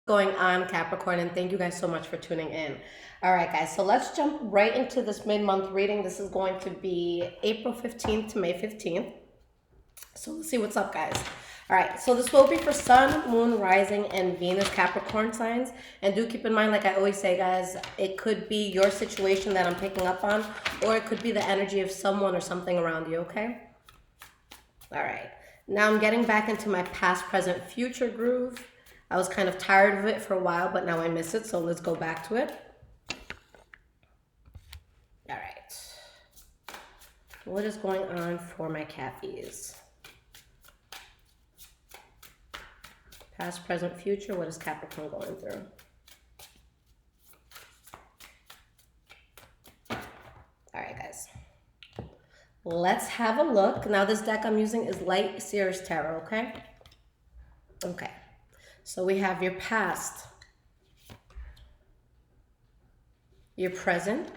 Going on, Capricorn, and thank you guys so much for tuning in. All right, guys, so let's jump right into this mid-month reading. This is going to be April 15th to May 15th. So let's see what's up, guys. All right, so this will be for Sun, Moon, Rising, and Venus Capricorn signs. And do keep in mind, like I always say, guys, it could be your situation that I'm picking up on, or it could be the energy of someone or something around you, okay? All right, now I'm getting back into my past, present, future groove. I was kind of tired of it for a while, but now I miss it, so let's go back to it. All right. What is going on for my Cappies? Past, present, future, what is Capricorn going through? All right, guys. Let's have a look. Now, this deck I'm using is Light Seers Tarot, okay? Okay. So we have your past, your present,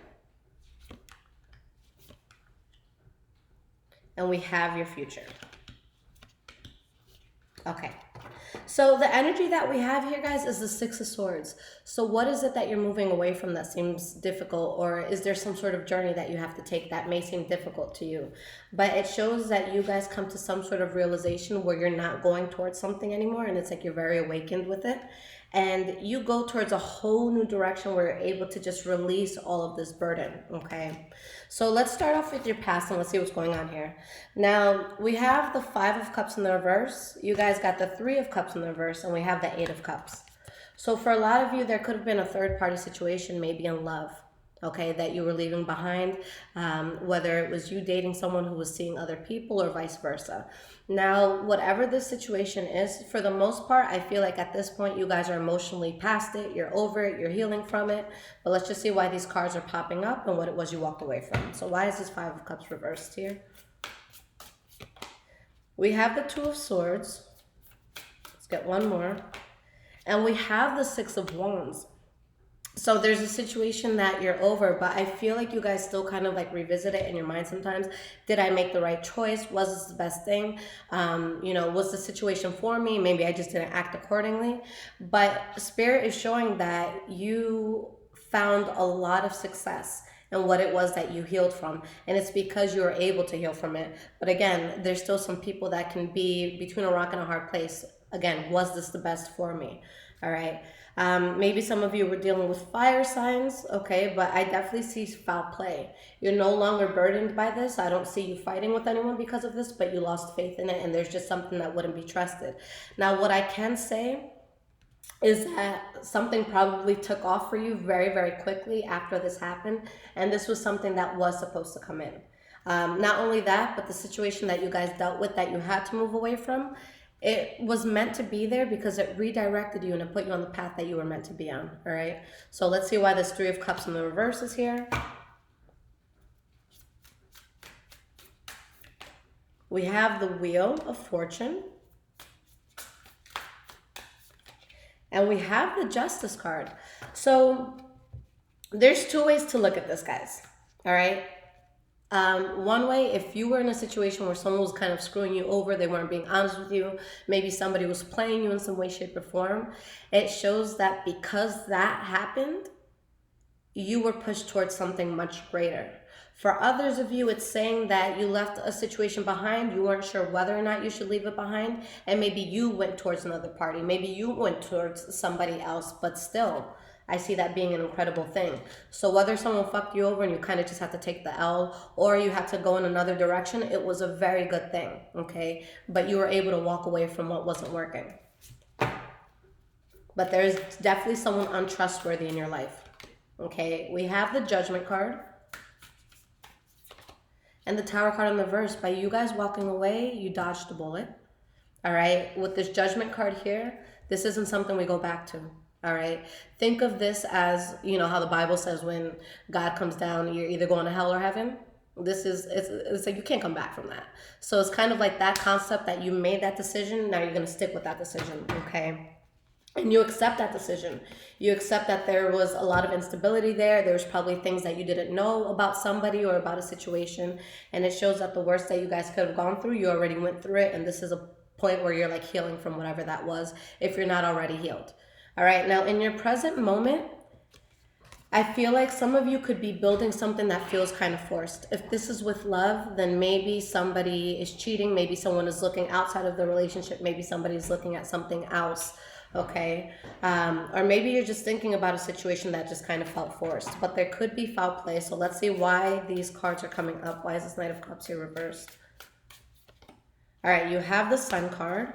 and we have your future. Okay. So the energy that we have here, guys, is the Six of Swords. So what is it that you're moving away from that seems difficult, or is there some sort of journey that you have to take that may seem difficult to you? But it shows that you guys come to some sort of realization where you're not going towards something anymore, and it's like you're very awakened with it. And you go towards a whole new direction where you're able to just release all of this burden, okay? So let's start off with your past and let's see what's going on here. Now, we have the Five of Cups in the reverse. You guys got the Three of Cups in the reverse, and we have the Eight of Cups. So for a lot of you, there could have been a third-party situation, maybe in love, okay, that you were leaving behind, whether it was you dating someone who was seeing other people or vice versa. Now, whatever this situation is, for the most part, I feel like at this point, you guys are emotionally past it, you're over it, you're healing from it, but let's just see why these cards are popping up and what it was you walked away from. So why is this Five of Cups reversed here? We have the Two of Swords. Let's get one more. And we have the Six of Wands. So there's a situation that you're over, but I feel like you guys still kind of like revisit it in your mind sometimes. Did I make the right choice? Was this the best thing? Was the situation for me? Maybe I just didn't act accordingly. But Spirit is showing that you found a lot of success and what it was that you healed from. And it's because you were able to heal from it. But again, there's still some people that can be between a rock and a hard place. Again, was this the best for me? All right. Maybe some of you were dealing with fire signs, okay, but I definitely see foul play. You're no longer burdened by this. I don't see you fighting with anyone because of this, but you lost faith in it, and there's just something that wouldn't be trusted. Now, what I can say is that something probably took off for you very, very quickly after this happened, and this was something that was supposed to come in. Not only that, but the situation that you guys dealt with that you had to move away from, it was meant to be there because it redirected you and it put you on the path that you were meant to be on, all right? So let's see why this Three of Cups in the reverse is here. We have the Wheel of Fortune. And we have the Justice card. So there's two ways to look at this, guys, all right? One way, if you were in a situation where someone was kind of screwing you over, they weren't being honest with you, maybe somebody was playing you in some way, shape, or form, it shows that because that happened, you were pushed towards something much greater. For others of you, it's saying that you left a situation behind, you weren't sure whether or not you should leave it behind, and maybe you went towards another party, maybe you went towards somebody else, but still, I see that being an incredible thing. So whether someone fucked you over and you kind of just have to take the L, or you had to go in another direction, it was a very good thing, okay? But you were able to walk away from what wasn't working. But there's definitely someone untrustworthy in your life, okay? We have the Judgment card and the Tower card in the reverse. By you guys walking away, you dodged a bullet, all right? With this Judgment card here, this isn't something we go back to. All right. Think of this as, how the Bible says when God comes down, you're either going to hell or heaven. It's like you can't come back from that. So it's kind of like that concept that you made that decision. Now you're going to stick with that decision. Okay. And you accept that decision. You accept that there was a lot of instability there. There's probably things that you didn't know about somebody or about a situation. And it shows that the worst that you guys could have gone through, you already went through it. And this is a point where you're like healing from whatever that was, if you're not already healed. All right, now in your present moment, I feel like some of you could be building something that feels kind of forced. If this is with love, then maybe somebody is cheating, maybe someone is looking outside of the relationship, maybe somebody's looking at something else, okay? Or maybe you're just thinking about a situation that just kind of felt forced, but there could be foul play. So let's see why these cards are coming up. Why is this Knight of Cups here reversed? All right, you have the Sun card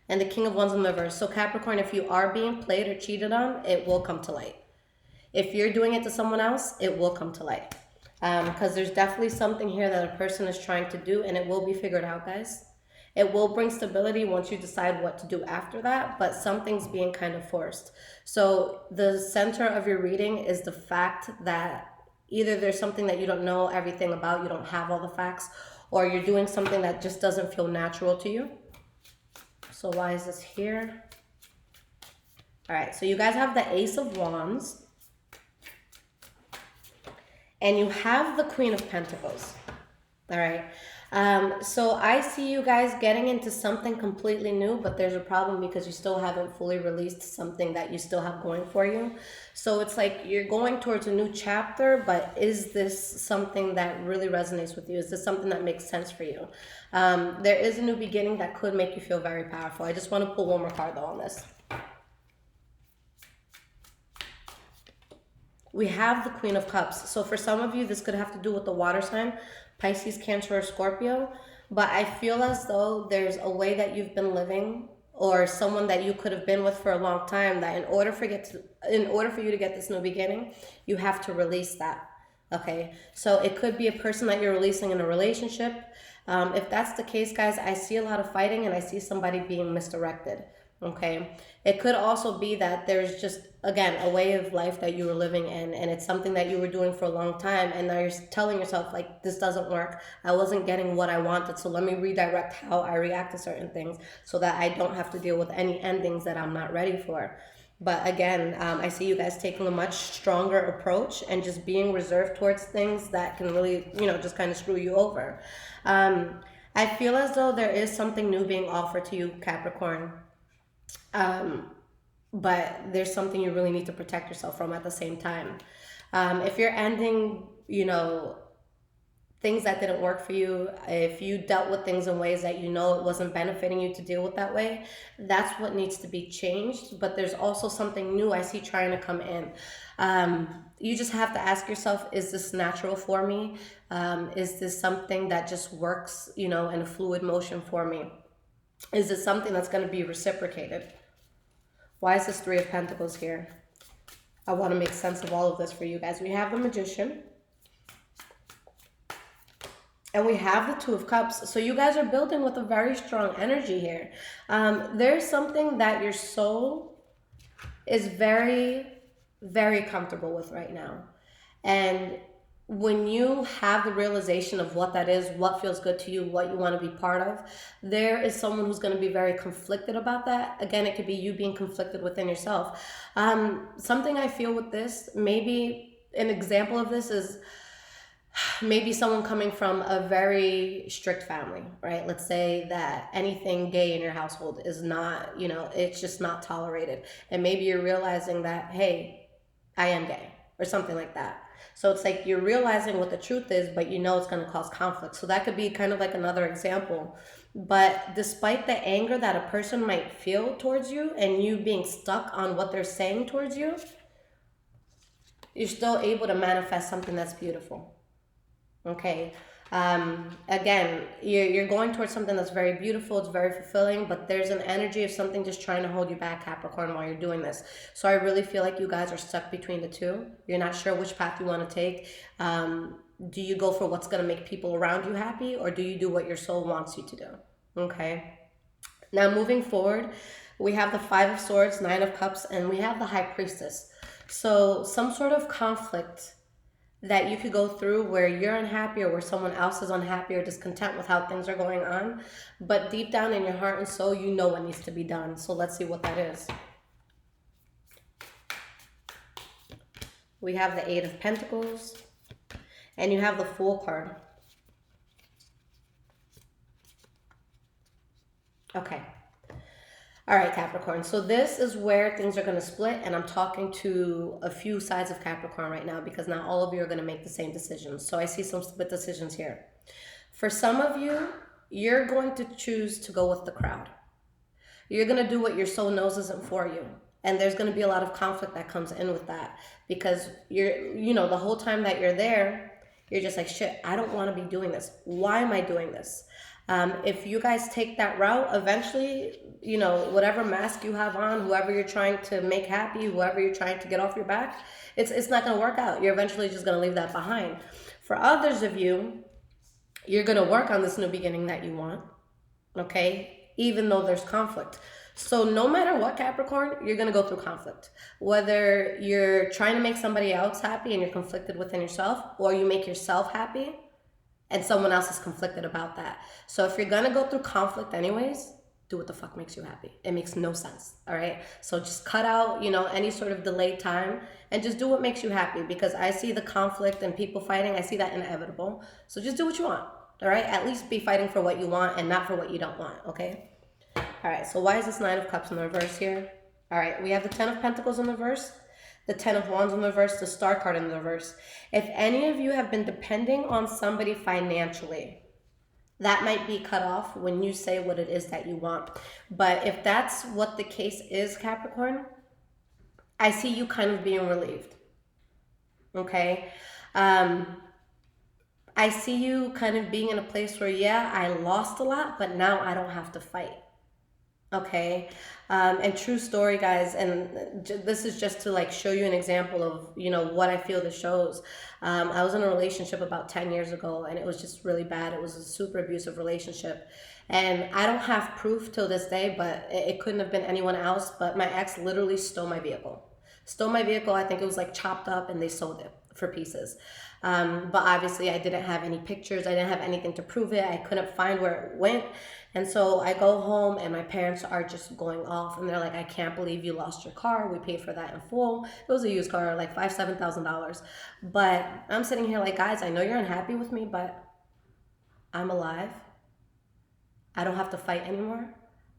and the King of Wands in reverse. So Capricorn, if you are being played or cheated on, it will come to light. If you're doing it to someone else, it will come to light. Because there's definitely something here that a person is trying to do, and it will be figured out, guys. It will bring stability once you decide what to do after that, but something's being kind of forced. So the center of your reading is the fact that either there's something that you don't know everything about, you don't have all the facts, or you're doing something that just doesn't feel natural to you. So why is this here? All right, so you guys have the Ace of Wands. And you have the Queen of Pentacles. All right. So I see you guys getting into something completely new, but there's a problem because you still haven't fully released something that you still have going for you. So it's like you're going towards a new chapter, but is this something that really resonates with you? Is this something that makes sense for you? There is a new beginning that could make you feel very powerful. I just want to pull one more card though on this. We have the Queen of Cups. So for some of you, this could have to do with the water sign, Pisces, Cancer, or Scorpio. But I feel as though there's a way that you've been living, or someone that you could have been with for a long time, that in order for you to get this new beginning, you have to release that. Okay, so it could be a person that you're releasing in a relationship. If that's the case, guys, I see a lot of fighting and I see somebody being misdirected. Okay, it could also be that there's just, again, a way of life that you were living in, and it's something that you were doing for a long time, and now you're telling yourself, like, this doesn't work. I wasn't getting what I wanted, so let me redirect how I react to certain things so that I don't have to deal with any endings that I'm not ready for. But again, I see you guys taking a much stronger approach and just being reserved towards things that can really, just kind of screw you over. I feel as though there is something new being offered to you, Capricorn. But there's something you really need to protect yourself from at the same time. If you're ending, things that didn't work for you, if you dealt with things in ways that it wasn't benefiting you to deal with that way, that's what needs to be changed. But there's also something new I see trying to come in. You just have to ask yourself, is this natural for me? Is this something that just works, in a fluid motion for me? Is it something that's going to be reciprocated? Why is this Three of Pentacles here? I want to make sense of all of this for you guys. We have the Magician. And we have the Two of Cups. So you guys are building with a very strong energy here. There's something that your soul is very, very comfortable with right now. And when you have the realization of what that is, what feels good to you, what you want to be part of, there is someone who's going to be very conflicted about that. Again, it could be you being conflicted within yourself. Something I feel with this, maybe an example of this is maybe someone coming from a very strict family, right? Let's say that anything gay in your household is not, it's just not tolerated. And maybe you're realizing that, hey, I am gay or something like that. So it's like you're realizing what the truth is, but it's going to cause conflict. So that could be kind of like another example. But despite the anger that a person might feel towards you and you being stuck on what they're saying towards you, you're still able to manifest something that's beautiful. Okay. Again, you're going towards something that's very beautiful, it's very fulfilling, but there's an energy of something just trying to hold you back, Capricorn, while you're doing this. So I really feel like you guys are stuck between the two. You're not sure which path you want to take. Do you go for what's going to make people around you happy, or do you do what your soul wants you to do? Okay. Now moving forward, we have the Five of Swords, Nine of Cups, and we have the High Priestess. So some sort of conflict that you could go through where you're unhappy or where someone else is unhappy or discontent with how things are going on. But deep down in your heart and soul, you know what needs to be done. So let's see what that is. We have the Eight of Pentacles. And you have the Fool card. Okay. All right, Capricorn. So this is where things are going to split, and I'm talking to a few sides of Capricorn right now because not all of you are going to make the same decisions. So I see some split decisions here. For some of you, you're going to choose to go with the crowd. You're going to do what your soul knows isn't for you. And there's going to be a lot of conflict that comes in with that because the whole time that you're there, you're just like, shit, I don't want to be doing this. Why am I doing this? If you guys take that route, eventually, whatever mask you have on, whoever you're trying to make happy, whoever you're trying to get off your back, it's not going to work out. You're eventually just going to leave that behind. For others of you, you're going to work on this new beginning that you want, okay? Even though there's conflict. So no matter what, Capricorn, you're going to go through conflict. Whether you're trying to make somebody else happy and you're conflicted within yourself, or you make yourself happy and someone else is conflicted about that. So if you're going to go through conflict anyways, do what the fuck makes you happy. It makes no sense, all right? So just cut out, any sort of delayed time and just do what makes you happy, because I see the conflict and people fighting. I see that inevitable. So just do what you want, all right? At least be fighting for what you want and not for what you don't want, okay? All right, so why is this Nine of Cups in the reverse here? All right, we have the Ten of Pentacles in the reverse, the Ten of Wands in the reverse, the Star card in the reverse. If any of you have been depending on somebody financially, that might be cut off when you say what it is that you want. But if that's what the case is, Capricorn, I see you kind of being relieved, okay? I see you kind of being in a place where, yeah, I lost a lot, but now I don't have to fight. Okay. And true story, guys. And this is just to show you an example of, what I feel this shows. I was in a relationship about 10 years ago and it was just really bad. It was a super abusive relationship. And I don't have proof till this day, but it couldn't have been anyone else. But my ex literally stole my vehicle. I think it was chopped up and they sold it for pieces. But obviously I didn't have any pictures. I didn't have anything to prove it. I couldn't find where it went. And so I go home and my parents are just going off and they're like, I can't believe you lost your car. We paid for that in full. It was a used car, $5,000, $7,000. But I'm sitting here guys, I know you're unhappy with me, but I'm alive. I don't have to fight anymore.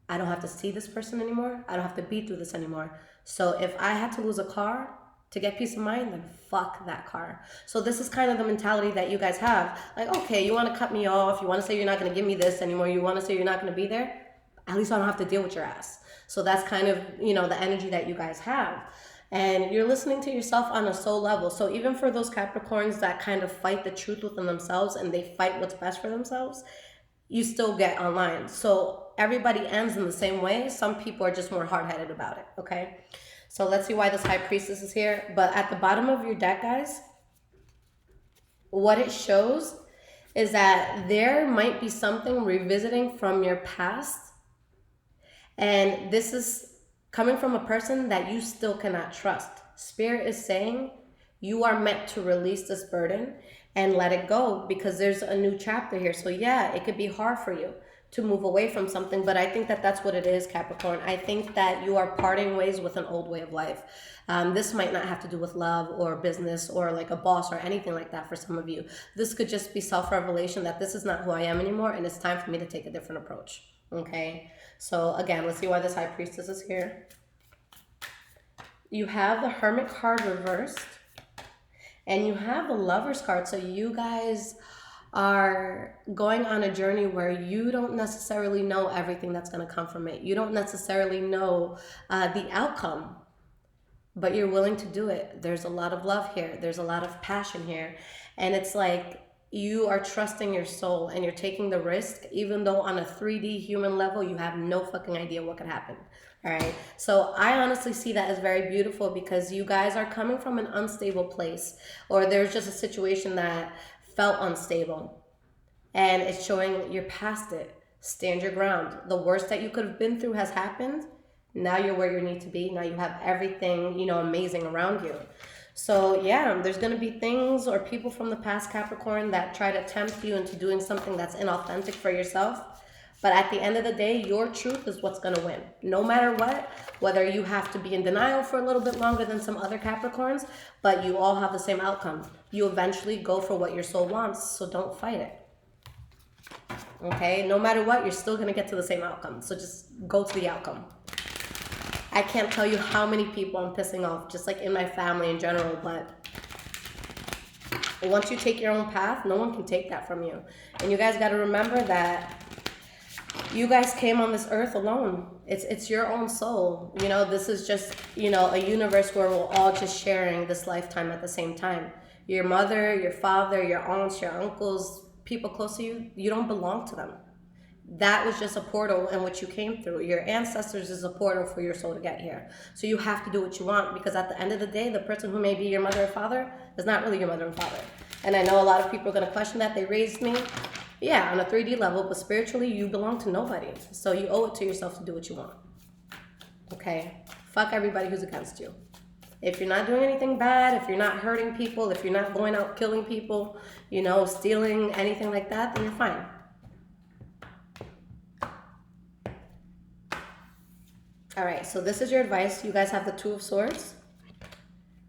I don't have to see this person anymore. I don't have to be through this anymore. So if I had to lose a car to get peace of mind, then fuck that car. So this is kind of the mentality that you guys have. Okay, you want to cut me off. You want to say you're not going to give me this anymore. You want to say you're not going to be there. At least I don't have to deal with your ass. So that's kind of, the energy that you guys have. And you're listening to yourself on a soul level. So even for those Capricorns that kind of fight the truth within themselves and they fight what's best for themselves, you still get online. So everybody ends in the same way. Some people are just more hard-headed about it, okay? So let's see why this High Priestess is here. But at the bottom of your deck, guys, what it shows is that there might be something revisiting from your past. And this is coming from a person that you still cannot trust. Spirit is saying you are meant to release this burden and let it go because there's a new chapter here. So yeah, it could be hard for you to move away from something, but I think that that's what it is, Capricorn. I think that you are parting ways with an old way of life. This might not have to do with love or business or a boss or anything like that for some of you. This could just be self-revelation that this is not who I am anymore and it's time for me to take a different approach, okay? So again, let's see why this High Priestess is here. You have the Hermit card reversed and you have the Lover's card. So you guys are going on a journey where you don't necessarily know everything that's going to come from it. You don't necessarily know the outcome, but you're willing to do it. There's a lot of love here. There's a lot of passion here. And it's you are trusting your soul and you're taking the risk, even though on a 3D human level, you have no fucking idea what could happen. All right. So I honestly see that as very beautiful because you guys are coming from an unstable place, or there's just a situation that felt unstable and it's showing you're past it. Stand your ground. The worst that you could have been through has happened. Now you're where you need to be. Now you have everything, amazing around you. So yeah, there's going to be things or people from the past, Capricorn, that try to tempt you into doing something that's inauthentic for yourself. But at the end of the day, your truth is what's going to win. No matter what, whether you have to be in denial for a little bit longer than some other Capricorns, but you all have the same outcome. You eventually go for what your soul wants, so don't fight it. Okay? No matter what, you're still going to get to the same outcome. So just go to the outcome. I can't tell you how many people I'm pissing off, just like in my family in general, but once you take your own path, no one can take that from you. And you guys got to remember that you guys came on this earth alone. It's your own soul. You know, this is just, you know, a universe where we're all just sharing this lifetime at the same time. Your mother, your father, your aunts, your uncles, people close to you, you don't belong to them. That was just a portal in which you came through. Your ancestors is a portal for your soul to get here. So you have to do what you want, because at the end of the day, the person who may be your mother or father is not really your mother and father. And I know a lot of people are going to question that. They raised me, yeah, on a 3D level, but spiritually, you belong to nobody. So you owe it to yourself to do what you want. Okay? Fuck everybody who's against you. If you're not doing anything bad, if you're not hurting people, if you're not going out killing people, you know, stealing, anything like that, then you're fine. All right, so this is your advice. You guys have the Two of Swords,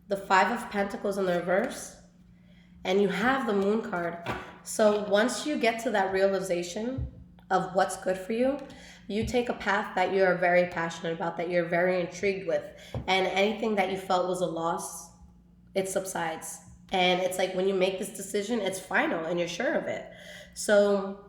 the Five of Pentacles in the reverse, and you have the Moon card. So once you get to that realization of what's good for you, you take a path that you're very passionate about, that you're very intrigued with, and anything that you felt was a loss, it subsides. And it's like when you make this decision, it's final and you're sure of it. So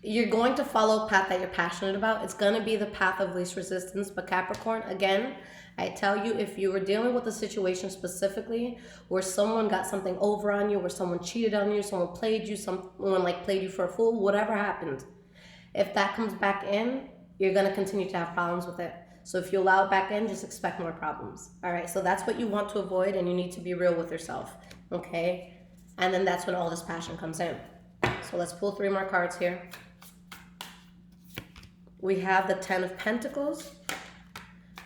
you're going to follow a path that you're passionate about. It's going to be the path of least resistance. But Capricorn, again, I tell you, if you were dealing with a situation specifically where someone got something over on you, where someone cheated on you, someone played you, someone like played you for a fool, whatever happened, if that comes back in, you're going to continue to have problems with it. So if you allow it back in, just expect more problems. All right, so that's what you want to avoid, and you need to be real with yourself, okay? And then that's when all this passion comes in. So let's pull 3 more cards here. We have the Ten of Pentacles,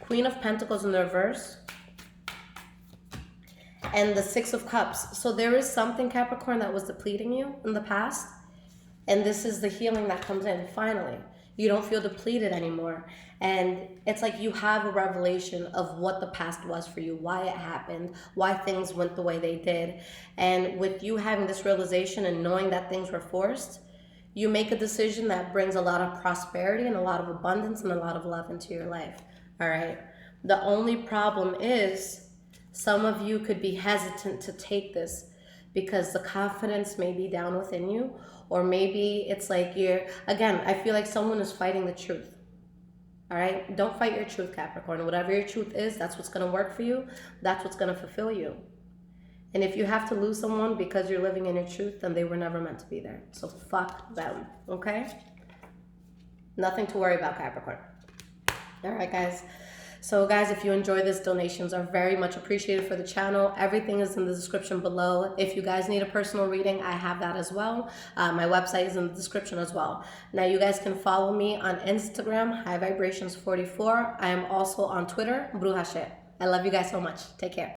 Queen of Pentacles in the reverse, and the Six of Cups. So there is something, Capricorn, that was depleting you in the past, and this is the healing that comes in, finally. You don't feel depleted anymore. And it's like you have a revelation of what the past was for you, why it happened, why things went the way they did. And with you having this realization and knowing that things were forced, you make a decision that brings a lot of prosperity and a lot of abundance and a lot of love into your life. All right. The only problem is some of you could be hesitant to take this because the confidence may be down within you, or maybe it's like again, I feel like someone is fighting the truth. All right. Don't fight your truth, Capricorn. Whatever your truth is, that's what's going to work for you. That's what's going to fulfill you. And if you have to lose someone because you're living in your truth, then they were never meant to be there. So fuck them, okay? Nothing to worry about, Capricorn. All right, guys. So, guys, if you enjoy this, donations are very much appreciated for the channel. Everything is in the description below. If you guys need a personal reading, I have that as well. My website is in the description as well. Now, you guys can follow me on Instagram, High Vibrations 44. I am also on Twitter, Bruja Shit. I love you guys so much. Take care.